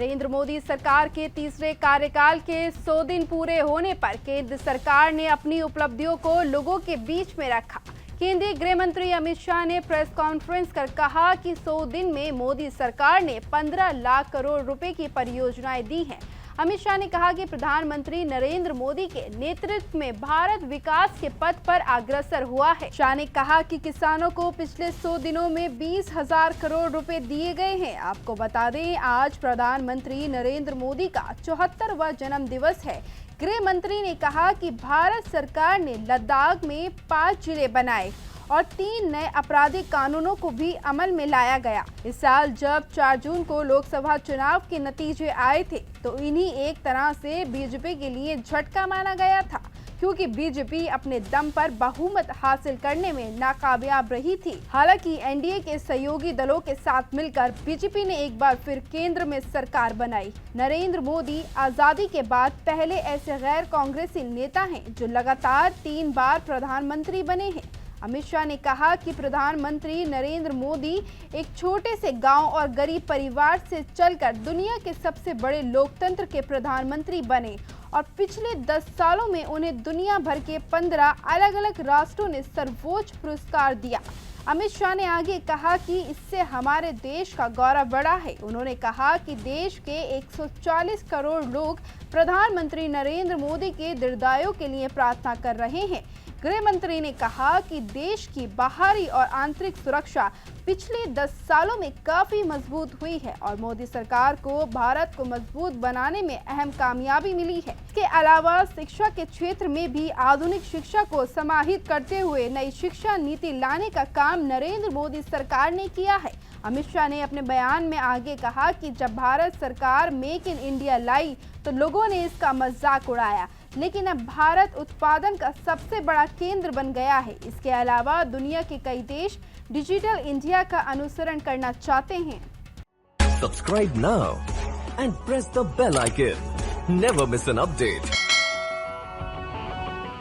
नरेंद्र मोदी सरकार के तीसरे कार्यकाल के 100 दिन पूरे होने पर केंद्र सरकार ने अपनी उपलब्धियों को लोगों के बीच में रखा। केंद्रीय गृह मंत्री अमित शाह ने प्रेस कॉन्फ्रेंस कर कहा कि 100 दिन में मोदी सरकार ने 15 लाख करोड़ रुपए की परियोजनाएं दी हैं। अमित शाह ने कहा कि प्रधानमंत्री नरेंद्र मोदी के नेतृत्व में भारत विकास के पथ पर अग्रसर हुआ है। शाह ने कहा कि किसानों को पिछले 100 दिनों में 20,000 करोड़ रुपए दिए गए हैं। आपको बता दें, आज प्रधानमंत्री नरेंद्र मोदी का 74वां जन्म दिवस है। गृह मंत्री ने कहा कि भारत सरकार ने लद्दाख में 5 जिले बनाए और 3 नए आपराधिक कानूनों को भी अमल में लाया गया। इस साल जब 4 जून को लोकसभा चुनाव के नतीजे आए थे तो इन्हीं एक तरह से बीजेपी के लिए झटका माना गया था, क्योंकि बीजेपी अपने दम पर बहुमत हासिल करने में नाकामयाब रही थी। हालांकि एनडीए के सहयोगी दलों के साथ मिलकर बीजेपी ने एक बार फिर केंद्र में सरकार बनाई। नरेंद्र मोदी आजादी के बाद पहले ऐसे गैर कांग्रेसी नेता हैं जो लगातार 3 बार प्रधानमंत्री बने हैं। अमित शाह ने कहा कि प्रधानमंत्री नरेंद्र मोदी एक छोटे से गांव और गरीब परिवार से चलकर दुनिया के सबसे बड़े लोकतंत्र के प्रधानमंत्री बने और पिछले 10 सालों में उन्हें दुनिया भर के 15 अलग-अलग राष्ट्रों ने सर्वोच्च पुरस्कार दिया। अमित शाह ने आगे कहा कि इससे हमारे देश का गौरव बढ़ा है। उन्होंने कहा कि देश के 140 करोड़ लोग प्रधानमंत्री नरेंद्र मोदी के दीर्घायु के लिए प्रार्थना कर रहे हैं। गृह मंत्री ने कहा कि देश की बाहरी और आंतरिक सुरक्षा पिछले 10 सालों में काफी मजबूत हुई है और मोदी सरकार को भारत को मजबूत बनाने में अहम कामयाबी मिली है। इसके अलावा शिक्षा के क्षेत्र में भी आधुनिक शिक्षा को समाहित करते हुए नई शिक्षा नीति लाने का काम नरेंद्र मोदी सरकार ने किया है। अमित शाह ने अपने बयान में आगे कहा कि जब भारत सरकार मेक इन इंडिया लाई तो लोगों ने इसका मजाक उड़ाया, लेकिन अब भारत उत्पादन का सबसे बड़ा केंद्र बन गया है। इसके अलावा दुनिया के कई देश डिजिटल इंडिया का अनुसरण करना चाहते हैं। Subscribe now and press the bell icon. Never miss an update.